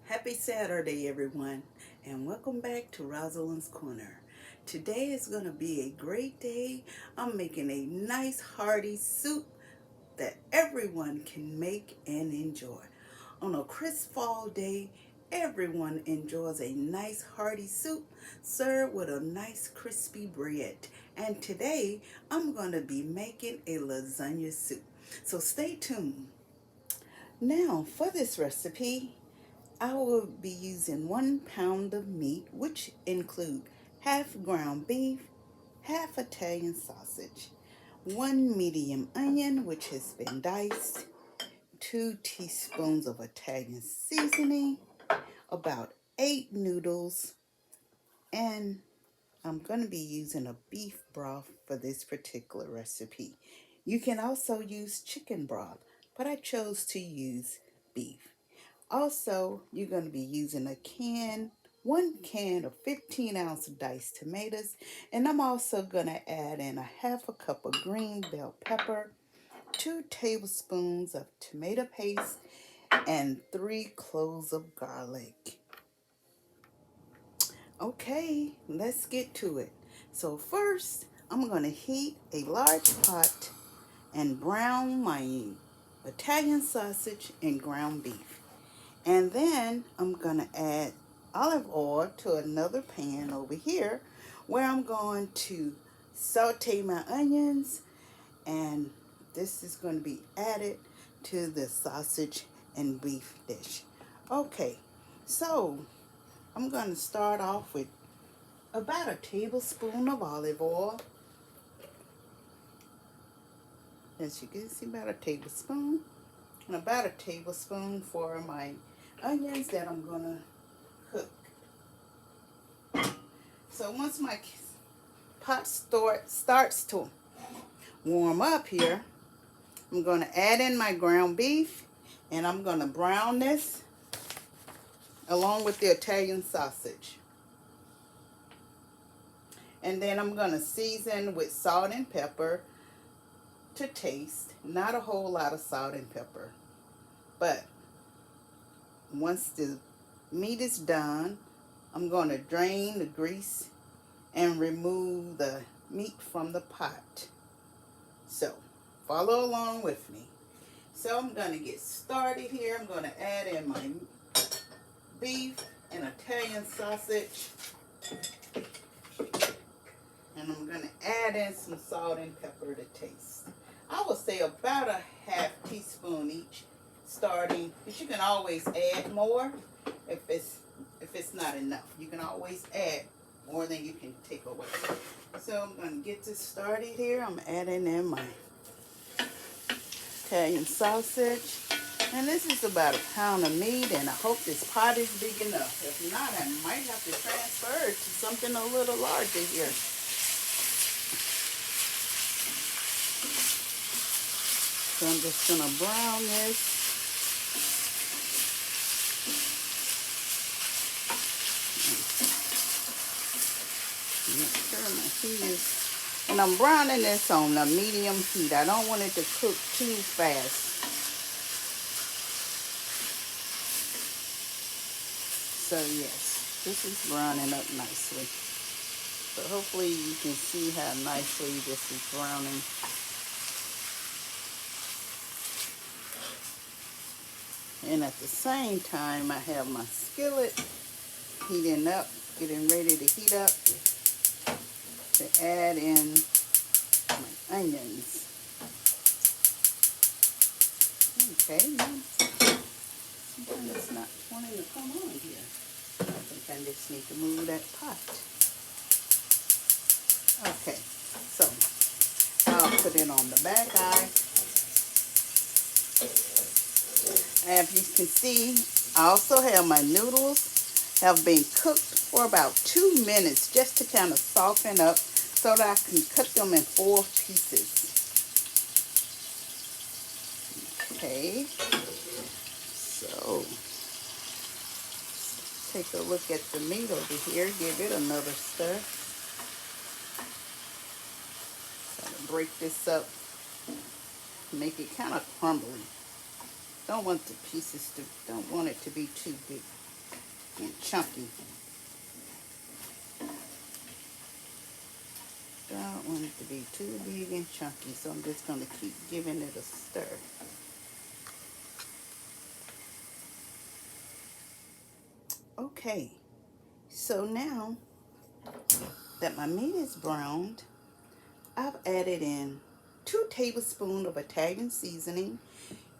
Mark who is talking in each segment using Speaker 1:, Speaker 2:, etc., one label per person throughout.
Speaker 1: Happy Saturday, everyone, and welcome back to Rosalind's Corner. Today is going to be a great day. I'm making a nice hearty soup that everyone can make and enjoy. On a crisp fall day, everyone enjoys a nice hearty soup served with a nice crispy bread. And today, I'm going to be making a lasagna soup. So stay tuned. Now, for this recipe, I will be using 1 pound of meat, which include half ground beef, half Italian sausage, 1 medium onion, which has been diced, 2 teaspoons of Italian seasoning, about 8 noodles, and I'm going to be using a beef broth for this particular recipe. You can also use chicken broth, but I chose to use beef. Also, you're going to be using 1 can of 15-ounce diced tomatoes, and I'm also going to add in a half a cup of green bell pepper, 2 tablespoons of tomato paste, and 3 cloves of garlic. Okay, let's get to it. So first, I'm going to heat a large pot and brown my Italian sausage and ground beef. And then I'm going to add olive oil to another pan over here where I'm going to saute my onions, and this is going to be added to the sausage and beef dish. Okay, so I'm going to start off with about a tablespoon of olive oil. As you can see, about a tablespoon. And about a tablespoon for my onions that I'm going to cook. So once my pot starts to warm up here, I'm going to add in my ground beef, and I'm going to brown this along with the Italian sausage. And then I'm going to season with salt and pepper to taste. Not a whole lot of salt and pepper. But once the meat is done, I'm going to drain the grease and remove the meat from the pot. So follow along with me. So I'm going to get started here. I'm going to add in my beef and Italian sausage, and I'm going to add in some salt and pepper to taste. I would say about a half teaspoon each starting, but you can always add more if it's not enough. You can always add more than you can take away. So I'm going to get this started here. I'm adding in my Italian sausage. And this is about a pound of meat, and I hope this pot is big enough. If not, I might have to transfer it to something a little larger here. So I'm just going to brown this. Make sure my heat is, and I'm browning this on a medium heat. I don't want it to cook too fast. So yes, this is browning up nicely. So hopefully you can see how nicely this is browning. And at the same time, I have my skillet heating up, getting ready to heat up to add in my onions. Okay, now something that's not wanting to come on here. I think I just need to move that pot. Okay, so I'll put it on the back eye. And if you can see, I also have my noodles have been cooked for about 2 minutes just to kind of soften up so that I can cut them in 4 pieces. Okay, so take a look at the meat over here. Give it another stir. Kind of break this up, make it kind of crumbly. Don't want it to be too big. and chunky. Don't want it to be too big and chunky, so I'm just going to keep giving it a stir. Okay, so now that my meat is browned, I've added in 2 tablespoons of Italian seasoning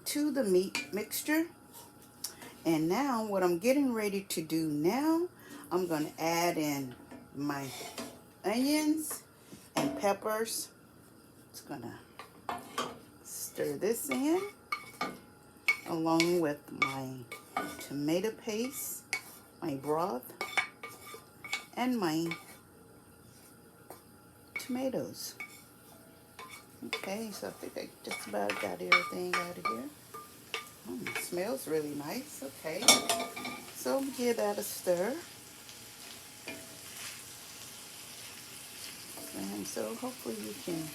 Speaker 1: to the meat mixture. And now what I'm getting ready to do now, I'm going to add in my onions and peppers. Just going to stir this in along with my tomato paste, my broth, and my tomatoes. Okay, so I think I just about got everything out of here. It smells really nice. Okay, so give that a stir. And so hopefully you can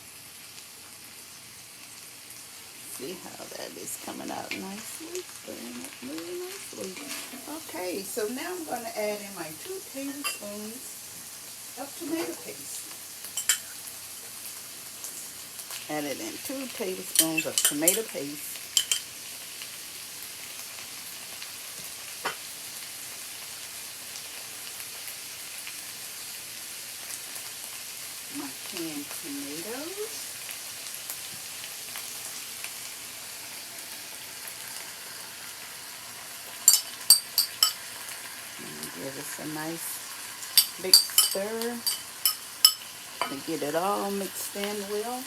Speaker 1: see how that is coming out nicely. Stirring up really nicely. Okay, so now I'm going to add in my 2 tablespoons of tomato paste. Added in 2 tablespoons of tomato paste. My canned tomatoes. And give this a nice big stir to get it all mixed in well.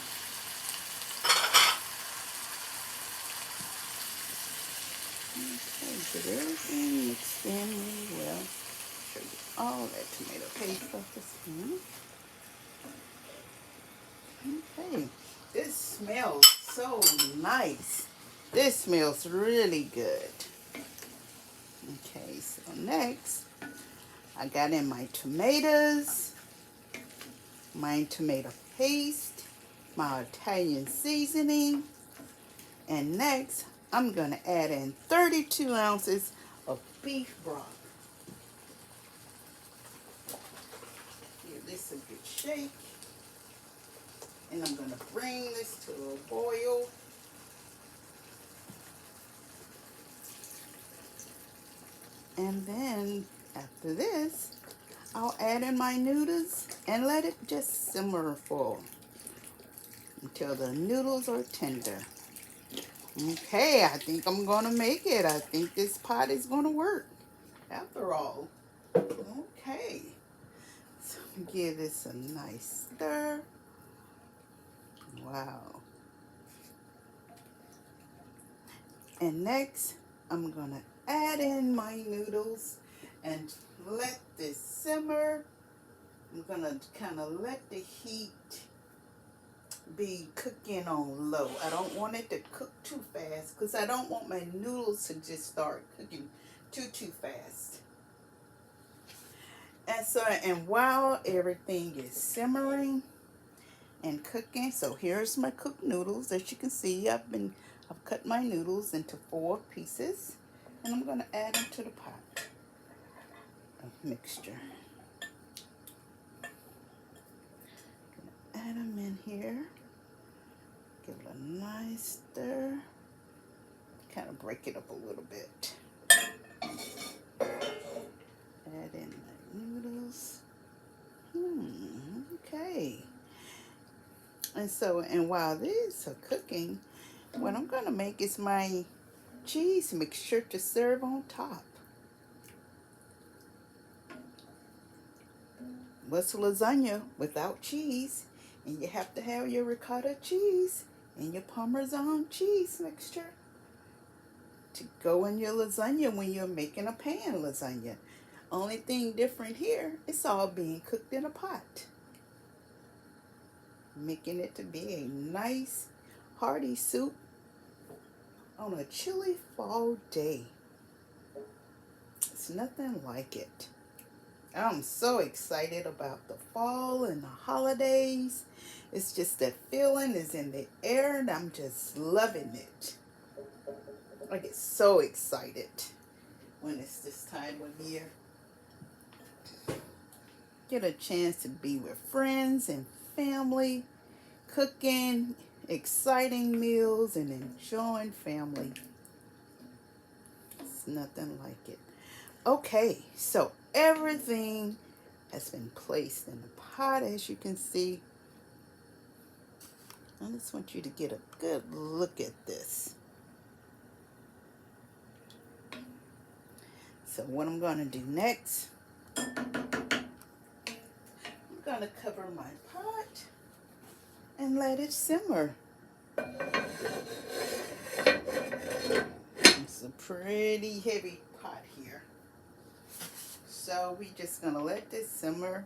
Speaker 1: Okay, get everything mixed in really well. Show you all that tomato paste off the skin. Okay, this smells so nice. This smells really good. Okay, so next, I got in my tomatoes, my tomato paste, my Italian seasoning, and next, I'm going to add in 32 ounces of beef broth. Give this a good shake. And I'm going to bring this to a boil. And then after this, I'll add in my noodles and let it just simmer for until the noodles are tender. Okay, I think I'm going to make it. I think this pot is going to work after all. Okay, so give this a nice stir. Wow. And next, I'm going to add in my noodles and let this simmer. I'm going to kind of let the heat be cooking on low. I don't want it to cook too fast because I don't want my noodles to just start cooking too fast. And while everything is simmering and cooking, so here's my cooked noodles. As you can see, I've cut my noodles into 4 pieces, and I'm going to add them to the pot of mixture. Add them in here. Give it a nice stir. Kind of break it up a little bit. Add in my noodles. Okay. And while these are cooking, what I'm going to make is my cheese mixture to serve on top. What's lasagna without cheese? And you have to have your ricotta cheese and your Parmesan cheese mixture to go in your lasagna when you're making a pan lasagna. Only thing different here, it's all being cooked in a pot. Making it to be a nice hearty soup on a chilly fall day. It's nothing like it. I'm so excited about the fall and the holidays. It's just that feeling is in the air and I'm just loving it. I get so excited when it's this time of year. get a chance to be with friends and family, cooking exciting meals and enjoying family. It's nothing like it. Okay, so everything has been placed in the pot, as you can see. I just want you to get a good look at this. So what I'm going to do next, I'm going to cover my pot and let it simmer. It's a pretty heavy pot here. So we just going to let this simmer,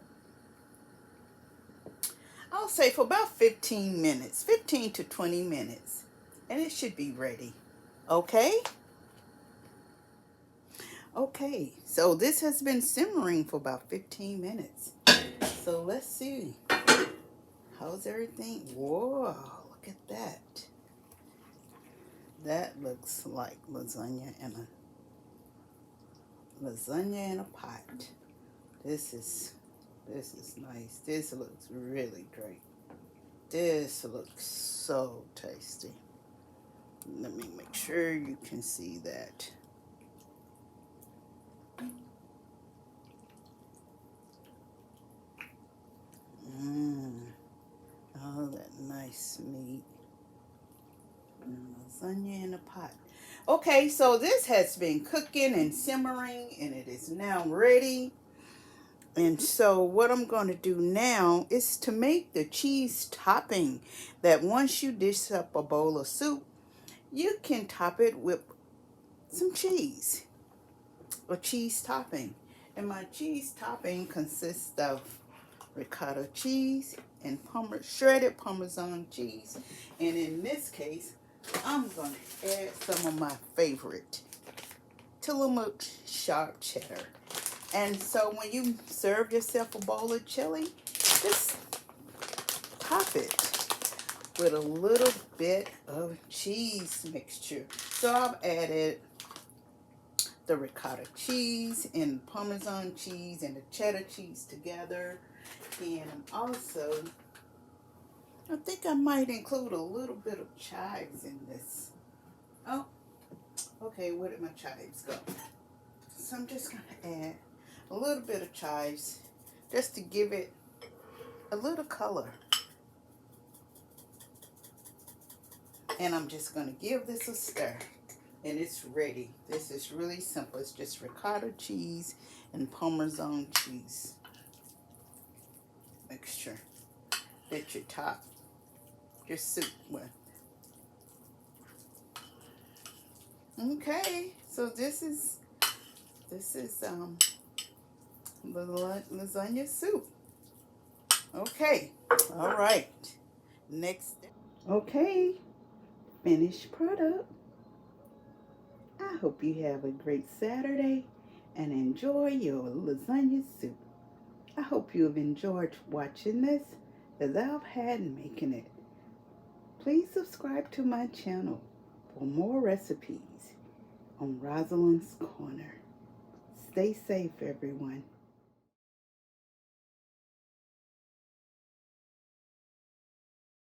Speaker 1: I'll say for about 15 minutes, 15 to 20 minutes, and it should be ready. Okay? Okay, so this has been simmering for about 15 minutes. So let's see. How's everything? Whoa, look at that. That looks like lasagna in a pot. This is nice. This looks really great. This looks so tasty. Let me make sure you can see that. Oh, that nice meat. Lasagna in a pot. Okay, so this has been cooking and simmering, and it is now ready. And so what I'm going to do now is to make the cheese topping that once you dish up a bowl of soup, you can top it with some cheese, or cheese topping. And my cheese topping consists of ricotta cheese and shredded Parmesan cheese. And in this case, I'm going to add some of my favorite Tillamook sharp cheddar. And so when you serve yourself a bowl of chili, just top it with a little bit of cheese mixture. So I've added the ricotta cheese and Parmesan cheese and the cheddar cheese together. And also, I think I might include a little bit of chives in this. Oh, okay, where did my chives go? So I'm just going to add a little bit of chives just to give it a little color. And I'm just going to give this a stir. And it's ready. This is really simple. It's just ricotta cheese and Parmesan cheese mixture that you top your soup with. Okay, so this is lasagna soup. Okay, all right. Next step. Okay, finished product. I hope you have a great Saturday and enjoy your lasagna soup. I hope you have enjoyed watching this as I've had making it. Please subscribe to my channel for more recipes on Rosalind's Corner. Stay safe, everyone.